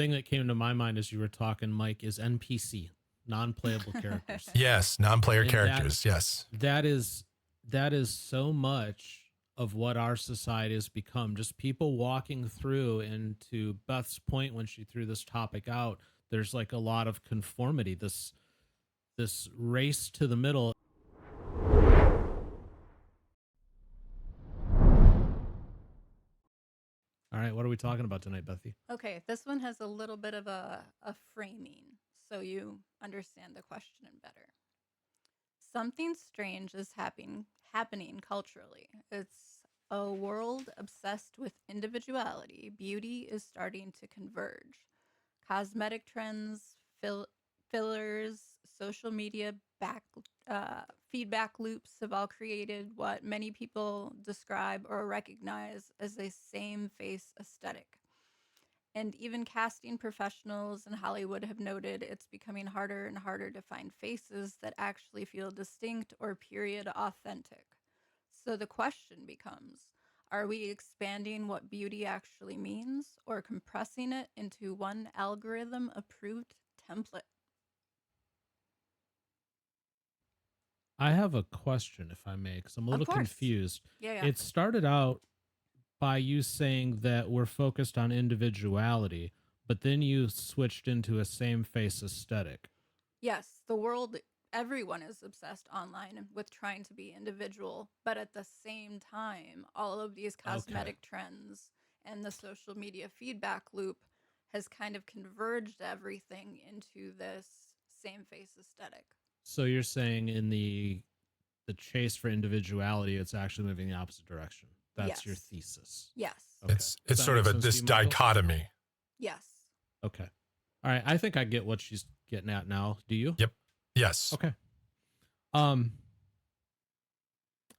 thing that came to my mind as you were talking, Mike, is NPC, non-playable characters. Yes, non-player And characters. Yes. that is so much of what our society has become. Just people walking through, and to Beth's point when she threw this topic out, there's like a lot of conformity, this race to the middle. All right, what are we talking about tonight, Bethy? Okay, this one has a little bit of a framing so you understand the question better. Something strange is happening culturally. It's a world obsessed with individuality. Beauty is starting to converge. Cosmetic trends, fillers, social media feedback loops have all created what many people describe or recognize as a same face aesthetic. And even casting professionals in Hollywood have noted it's becoming harder and harder to find faces that actually feel distinct or period authentic. So the question becomes, are we expanding what beauty actually means or compressing it into one algorithm approved template? I have a question, if I may, because I'm a Of little course. confused. Yeah. It started out by you saying that we're focused on individuality, but then you switched into a same face aesthetic. Yes, the world, everyone is obsessed online with trying to be individual, but at the same time, all of these cosmetic trends and the social media feedback loop has kind of converged everything into this same face aesthetic. So you're saying in the chase for individuality, it's actually moving the opposite direction. That's your Yes. thesis. Yes. Okay. It's Does that sort make of sense to this you, Michael? dichotomy. Yes. Okay. All right. I think I get what she's getting at now. Do you? Yep. Yes. Okay.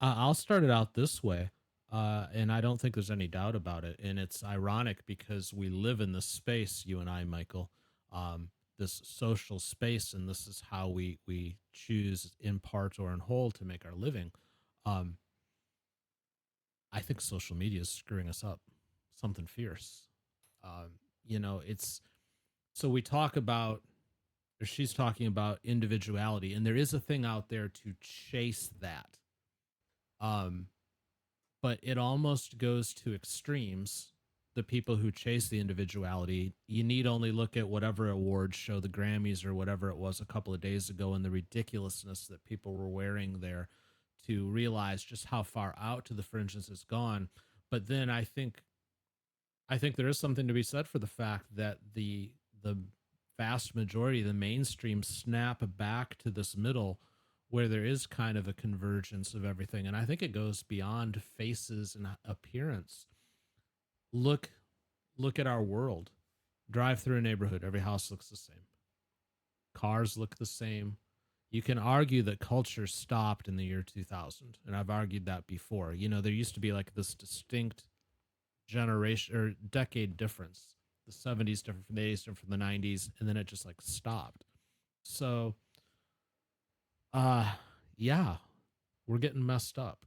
I'll start it out this way. And I don't think there's any doubt about it. And it's ironic because we live in this space, you and I, Michael, this social space, and this is how we choose in part or in whole to make our living. I think social media is screwing us up, something fierce. It's so we talk about, or she's talking about individuality, and there is a thing out there to chase that. But it almost goes to extremes. The people who chase the individuality, you need only look at whatever awards show, the Grammys or whatever it was a couple of days ago, and the ridiculousness that people were wearing there, to realize just how far out to the fringes it's gone. But then I think there is something to be said for the fact that the vast majority, the mainstream, snap back to this middle where there is kind of a convergence of everything. And I think it goes beyond faces and appearance. Look at our world. Drive through a neighborhood, every house looks the same. Cars look the same. You can argue that culture stopped in the year 2000, and I've argued that before. There used to be like this distinct generation or decade difference. The 70s different from the 80s, different from the 90s, and then it just like stopped. So yeah, we're getting messed up.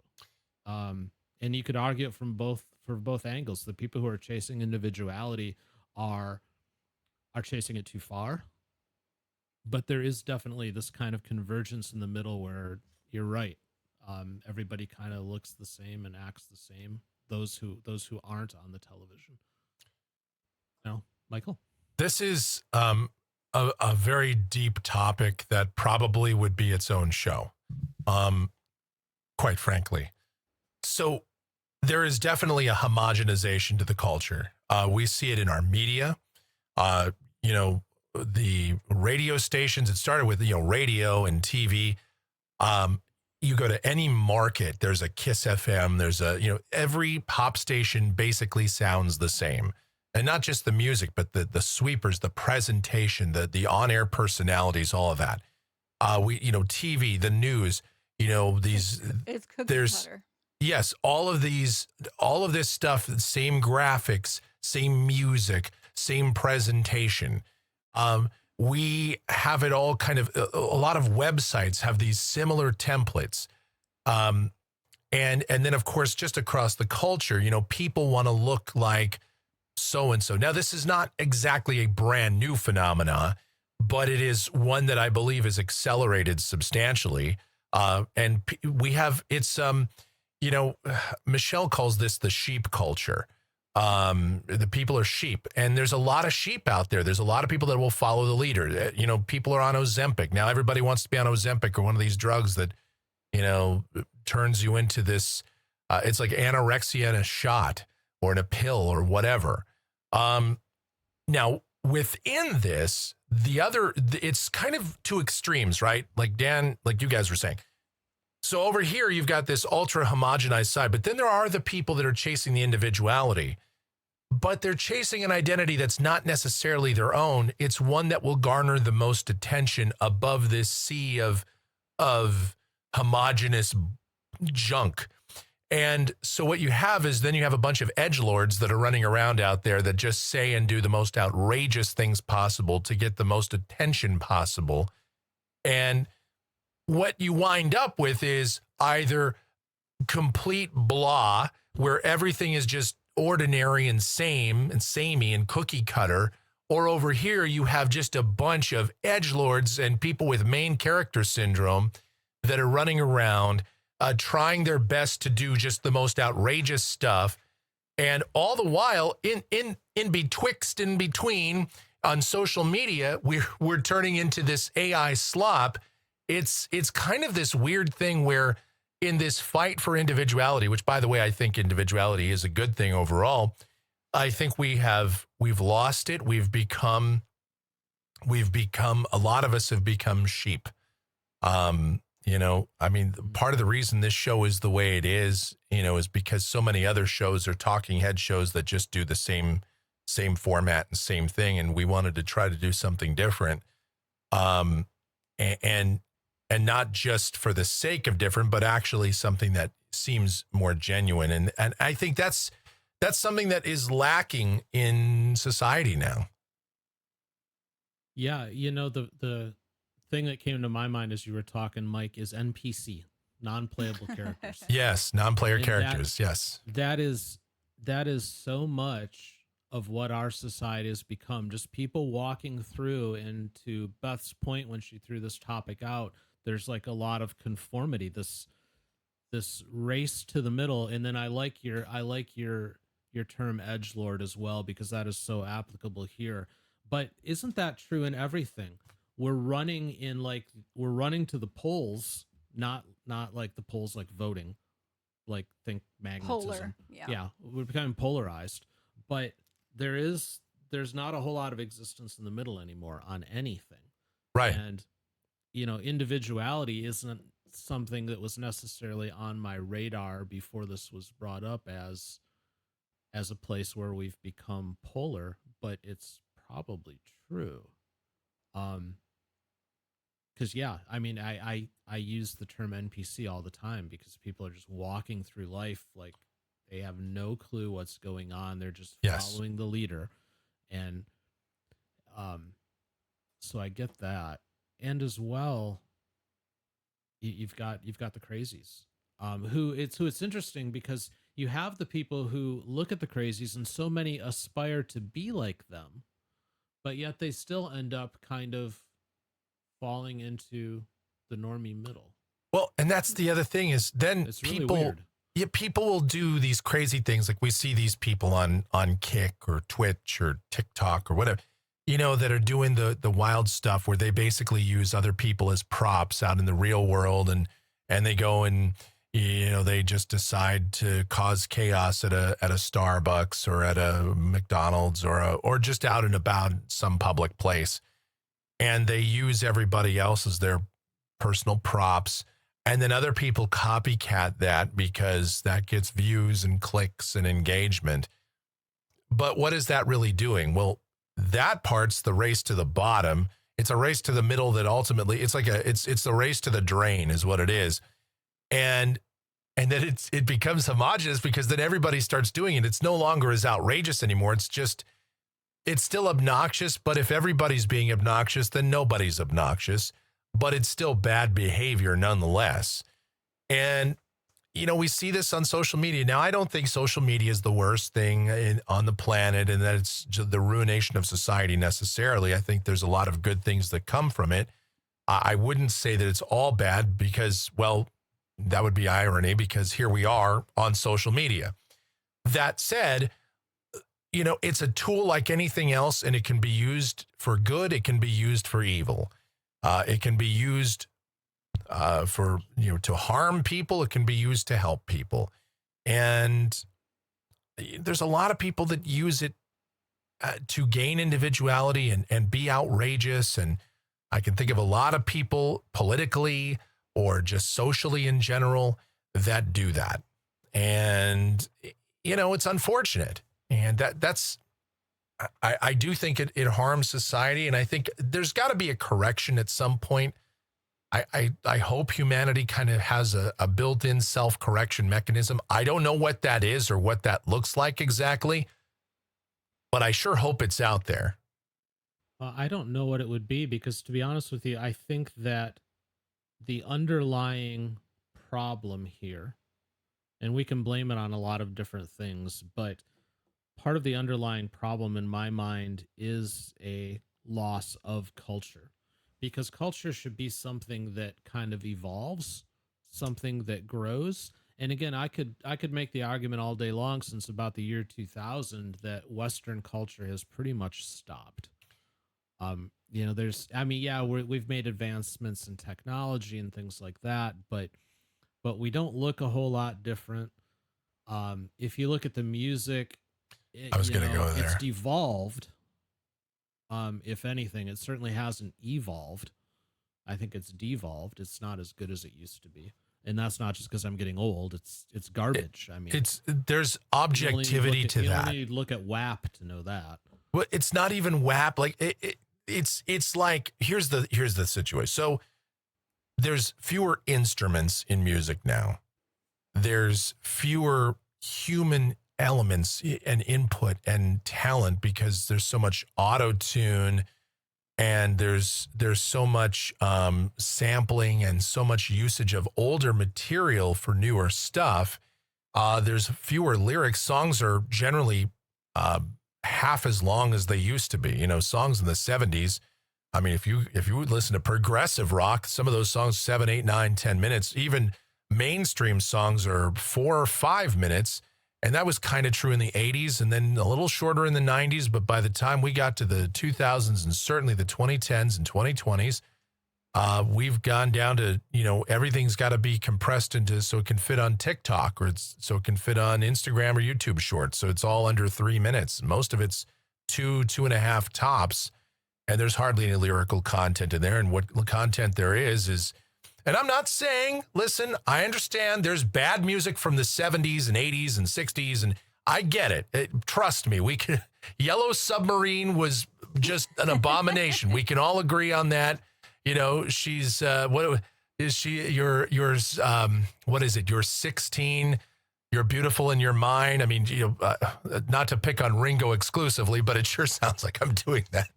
And you could argue it from both angles. The people who are chasing individuality are chasing it too far. But there is definitely this kind of convergence in the middle where you're right. Everybody kind of looks the same and acts the same. Those who aren't on the television. No, Michael? This is a very deep topic that probably would be its own show, quite frankly. So there is definitely a homogenization to the culture. We see it in our media. The radio stations, it started with, radio and TV. You go to any market, there's a Kiss FM, there's every pop station basically sounds the same. And not just the music, but the sweepers, the presentation, the on-air personalities, all of that. TV, the news, It's cookie cutter. Yes, all of this stuff, same graphics, same music, same presentation. We have it all kind of, a lot of websites have these similar templates. And then of course, just across the culture, people want to look like so-and-so. Now, this is not exactly a brand new phenomena, but it is one that I believe is accelerated substantially. And we have, it's, Michelle calls this the sheep culture. The people are sheep, and there's a lot of sheep out there. There's a lot of people that will follow the leader. People are on Ozempic. Now everybody wants to be on Ozempic or one of these drugs that, turns you into this, it's like anorexia in a shot or in a pill or whatever. Now within this, it's kind of two extremes, right? Like Dan, like you guys were saying. So over here, you've got this ultra homogenized side, but then there are the people that are chasing the individuality, but they're chasing an identity that's not necessarily their own. It's one that will garner the most attention above this sea of homogenous junk. And so what you have is then you have a bunch of edgelords that are running around out there that just say and do the most outrageous things possible to get the most attention possible. And what you wind up with is either complete blah, where everything is just ordinary and samey and cookie cutter, or over here you have just a bunch of edgelords and people with main character syndrome that are running around trying their best to do just the most outrageous stuff. And all the while in between on social media, we're turning into this AI slop. It's kind of this weird thing where in this fight for individuality, which by the way, I think individuality is a good thing overall. I think we've lost it. We've become, a lot of us have become sheep. Part of the reason this show is the way it is, is because so many other shows are talking head shows that just do the same format and same thing. And we wanted to try to do something different. And not just for the sake of different, but actually something that seems more genuine. And I think that's something that is lacking in society now. Yeah, the thing that came to my mind as you were talking, Mike, is NPC, non-playable characters. Yes, non-player And characters. Yes. That is so much of what our society has become. Just people walking through, and to Beth's point when she threw this topic out, there's like a lot of conformity, this race to the middle. And then I like your term edgelord as well, because that is so applicable here. But isn't that true in everything? We're running to the polls, not like the polls like voting, like think magnetism. Polar, yeah, we're becoming polarized. But there's not a whole lot of existence in the middle anymore on anything. Right. And individuality isn't something that was necessarily on my radar before this was brought up as a place where we've become polar, but it's probably true. Because I use the term NPC all the time because people are just walking through life like they have no clue what's going on. They're just following the leader. And so I get that. And as well, you've got the crazies, who it's interesting because you have the people who look at the crazies and so many aspire to be like them, but yet they still end up kind of falling into the normie middle. Well, and that's the other thing is then it's really weird. Yeah, people will do these crazy things. Like we see these people on Kick or Twitch or TikTok or whatever, that are doing the wild stuff where they basically use other people as props out in the real world. And they go and, they just decide to cause chaos at a Starbucks or at a McDonald's or just out and about some public place. And they use everybody else as their personal props. And then other people copycat that because that gets views and clicks and engagement. But what is that really doing? Well, that part's the race to the bottom. It's a race to the middle that ultimately it's the race to the drain is what it is. And then it becomes homogenous because then everybody starts doing it. It's no longer as outrageous anymore. It's still obnoxious, but if everybody's being obnoxious, then nobody's obnoxious. But it's still bad behavior nonetheless. And we see this on social media. Now, I don't think social media is the worst thing on the planet and that it's the ruination of society necessarily. I think there's a lot of good things that come from it. I wouldn't say that it's all bad because, well, that would be irony because here we are on social media. That said, it's a tool like anything else, and it can be used for good. It can be used for evil. It can be used for, to harm people. It can be used to help people. And there's a lot of people that use it to gain individuality and be outrageous. And I can think of a lot of people politically or just socially in general that do that. And, it's unfortunate. And that's, I do think it harms society. And I think there's got to be a correction at some point. I hope humanity kind of has a built-in self-correction mechanism. I don't know what that is or what that looks like exactly, but I sure hope it's out there. I don't know what it would be because, to be honest with you, I think that the underlying problem here, and we can blame it on a lot of different things, but part of the underlying problem in my mind is a loss of culture, because culture should be something that kind of evolves, something that grows. And again, I could make the argument all day long since about the year 2000 that Western culture has pretty much stopped. Yeah, we've made advancements in technology and things like that, but we don't look a whole lot different. If you look at the music, I was going to go it's there. devolved. If anything, it certainly hasn't evolved. I think it's devolved. It's not as good as it used to be. And that's not just because I'm getting old. It's garbage. There's objectivity to you that. only look at WAP to know that. Well, it's not even WAP. Like it's like here's the situation. So there's fewer instruments in music now. There's fewer human elements and input and talent because there's so much auto tune and there's so much sampling and so much usage of older material for newer stuff. There's fewer lyrics. Songs are generally half as long as they used to be. Songs in the 70s. I mean, if you would listen to progressive rock, some of those songs 7, 8, 9, 10 minutes. Even mainstream songs are 4 or 5 minutes. And that was kind of true in the 80s and then a little shorter in the 90s. But by the time we got to the 2000s and certainly the 2010s and 2020s, we've gone down to, everything's got to be compressed into so it can fit on TikTok or so it can fit on Instagram or YouTube Shorts. So it's all under 3 minutes. Most of it's 2.5 tops. And there's hardly any lyrical content in there. And what content there is, and I'm not saying, listen, I understand there's bad music from the 70s and 80s and 60s, and I get it. Trust me, Yellow Submarine was just an abomination. We can all agree on that. She's, what is she, what is it? You're 16, you're beautiful in your mind. I mean, not to pick on Ringo exclusively, but it sure sounds like I'm doing that.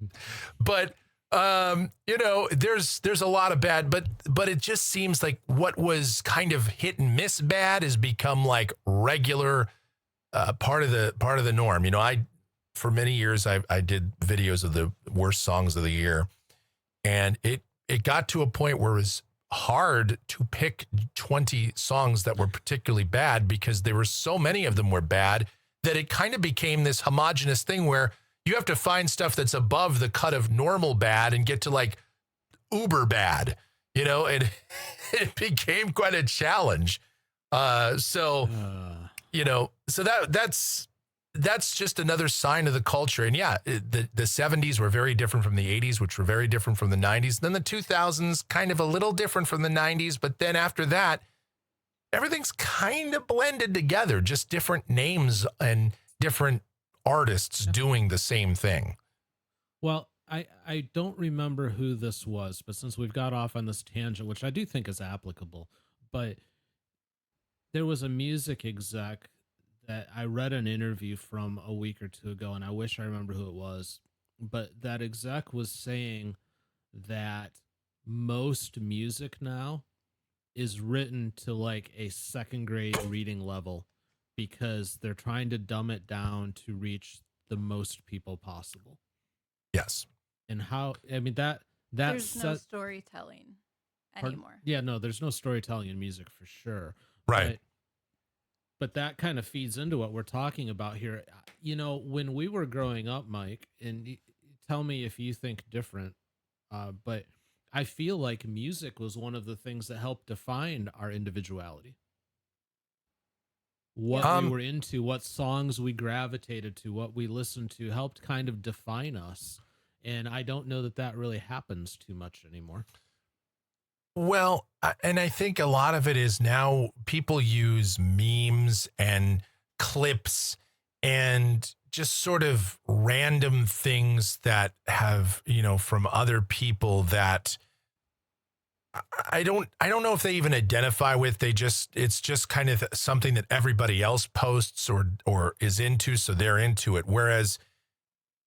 But there's a lot of bad, but it just seems like what was kind of hit and miss bad has become like regular part of the norm. For many years I did videos of the worst songs of the year, and it got to a point where it was hard to pick 20 songs that were particularly bad because there were so many of them were bad that it kind of became this homogenous thing where you have to find stuff that's above the cut of normal bad and get to like uber bad, and it became quite a challenge. So that's just another sign of the culture. And yeah, the 70s were very different from the 80s, which were very different from the 90s. Then the 2000s, kind of a little different from the 90s. But then after that, everything's kind of blended together, just different names and different artists doing the same thing. Well, I don't remember who this was, but since we've got off on this tangent, which I do think is applicable, but there was a music exec that I read an interview from a week or two ago, and I wish I remember who it was, but that exec was saying that most music now is written to like a second grade reading level because they're trying to dumb it down to reach the most people possible. Yes. And how, I mean, that There's no set storytelling pardon? anymore. Yeah, no, there's no storytelling in music for sure. Right. But that kind of feeds into what we're talking about here. You know, when we were growing up, Mike, and tell me if you think different, but I feel like music was one of the things that helped define our individuality. What Yep. we were into, what songs we gravitated to, what we listened to helped kind of define us. And I don't know that that really happens too much anymore. Well, and I think a lot of it is now people use memes and clips and just sort of random things that have, from other people that I don't know if they even identify with. It's just kind of something that everybody else posts or is into, so they're into it. Whereas,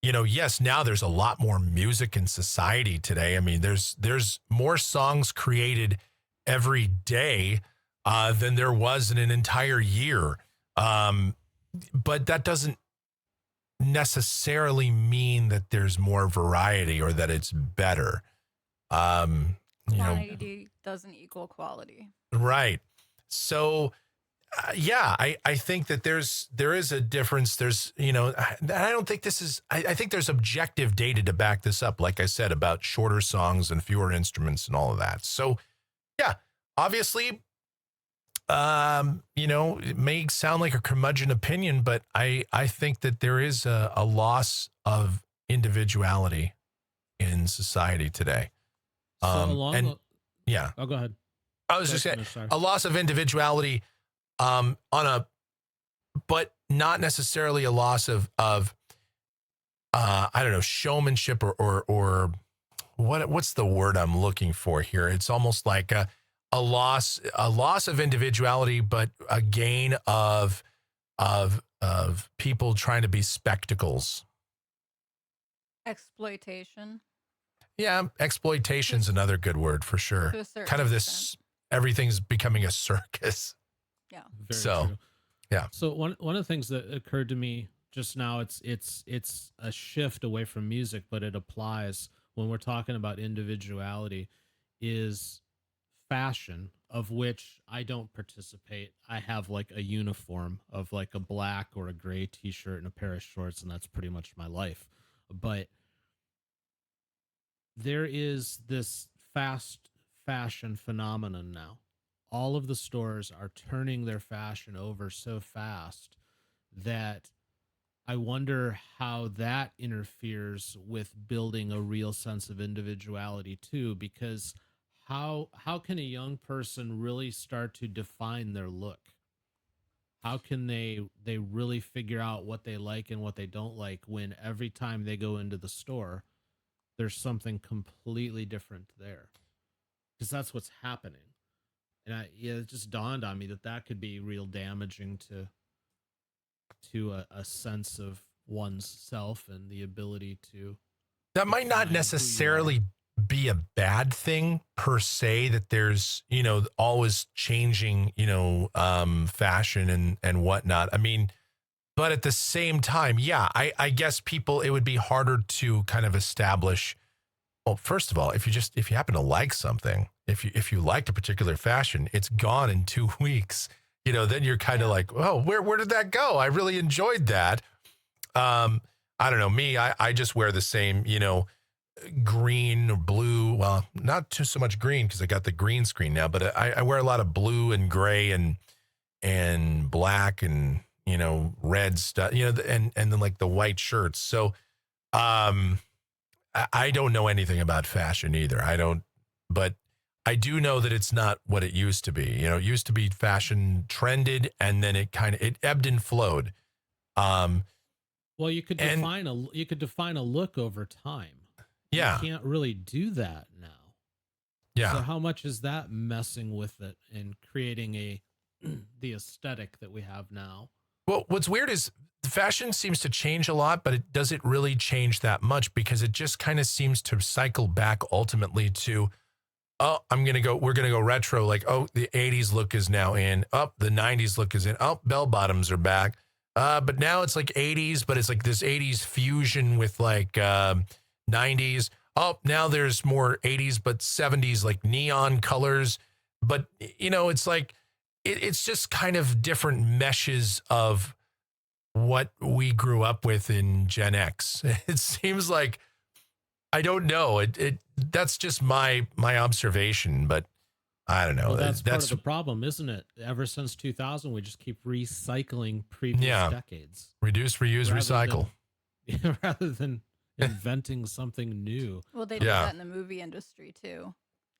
yes, now there's a lot more music in society today. I mean, there's more songs created every day than there was in an entire year. But that doesn't necessarily mean that there's more variety or that it's better. Quantity doesn't equal quality. Right. So, yeah, I think that there is a difference. There's, I don't think I think there's objective data to back this up. Like I said, about shorter songs and fewer instruments and all of that. So, yeah, obviously, it may sound like a curmudgeon opinion, but I think that there is a loss of individuality in society today. Yeah. Oh, go ahead. I was just saying a loss of individuality, but not necessarily a loss of I don't know, showmanship or what's the word I'm looking for here? It's almost like a loss of individuality, but a gain of people trying to be spectacles. Exploitation. Yeah, exploitation's another good word for sure. To a certain Kind of extent. this, everything's becoming a circus. Yeah. Very So, true. yeah. So one of the things that occurred to me just now, it's a shift away from music, but it applies when we're talking about individuality, is fashion, of which I don't participate. I have like a uniform of like a black or a gray t-shirt and a pair of shorts, and that's pretty much my life. But there is this fast fashion phenomenon now. All of the stores are turning their fashion over so fast that I wonder how that interferes with building a real sense of individuality too, because how can a young person really start to define their look? How can they really figure out what they like and what they don't like when every time they go into the store there's something completely different there? Because that's what's happening. And it just dawned on me that could be real damaging to a sense of one's self and the ability to. That might not necessarily be a bad thing per se, that there's, always changing, fashion and whatnot. I mean, but at the same time, yeah, I guess it would be harder to kind of establish. Well, first of all, if you happen to like something, if you liked a particular fashion, it's gone in 2 weeks. Then you're kind of like, oh, where did that go? I really enjoyed that. I don't know. Me, I just wear the same, green or blue. Well, not too so much green because I got the green screen now, but I wear a lot of blue and gray and black and red stuff. And then like the white shirts. So, I don't know anything about fashion either. But I do know that it's not what it used to be. It used to be fashion trended and then it ebbed and flowed. Well, you could define a look over time. Yeah. You can't really do that now. Yeah. So how much is that messing with it and creating the aesthetic that we have now? Well, what's weird is fashion seems to change a lot, but it doesn't really change that much because it just kind of seems to cycle back ultimately to oh, we're going to go retro. Like, oh, the 80s look is now in. Oh, the 90s look is in. Oh, bell bottoms are back. But now it's like 80s, but it's like this 80s fusion with like 90s. Oh, now there's more 80s, but 70s, like neon colors. But, you know, it's like, it's just kind of different meshes of what we grew up with in Gen X. It seems like, I don't know. That's just my observation, but I don't know. Well, that's part of the problem, isn't it? Ever since 2000, we just keep recycling previous decades. Reduce, reuse, recycle. Rather than inventing something new. Well, they do that in the movie industry too.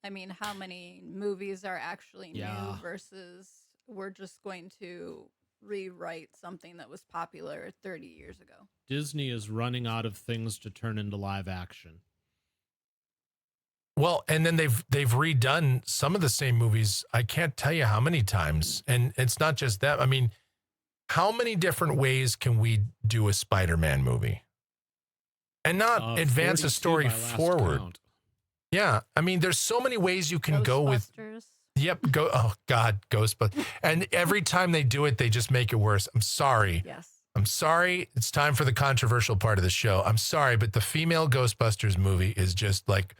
I mean, how many movies are actually new versus we're just going to rewrite something that was popular 30 years ago? Disney is running out of things to turn into live action. Well, and then they've redone some of the same movies. I can't tell you how many times. And it's not just that. I mean, how many different ways can we do a Spider-Man movie and not advance a story forward? Count. Yeah. I mean, there's so many ways you can go with. Yep. Oh God, Ghostbusters. And every time they do it, they just make it worse. I'm sorry. Yes. I'm sorry. It's time for the controversial part of the show. I'm sorry, but the female Ghostbusters movie is just like,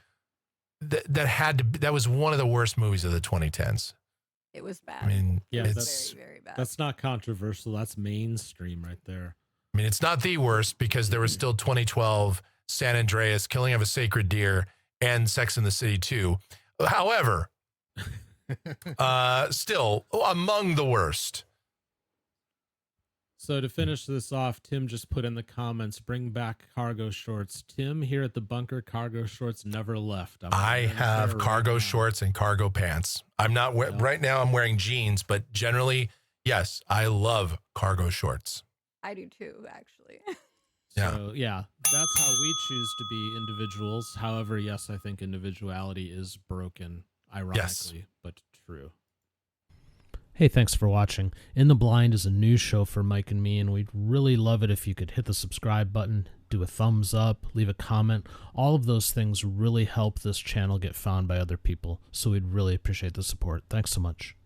that was one of the worst movies of the 2010s. It was bad. I mean, it's very, very bad. That's not controversial. That's mainstream right there. I mean, it's not the worst because there was still 2012, San Andreas, Killing of a Sacred Deer, and Sex and the City 2. However, still among the worst. So to finish this off, Tim just put in the comments, bring back cargo shorts. Tim here at the bunker, cargo shorts never left. I have cargo shorts and cargo pants. I'm not right now I'm wearing jeans, but generally, yes, I love cargo shorts. I do too, actually. So yeah, that's how we choose to be individuals. However, yes, I think individuality is broken, ironically, but true. Hey, thanks for watching. In the Blind is a news show for Mike and me, and we'd really love it if you could hit the subscribe button, do a thumbs up, leave a comment. All of those things really help this channel get found by other people, so we'd really appreciate the support. Thanks so much.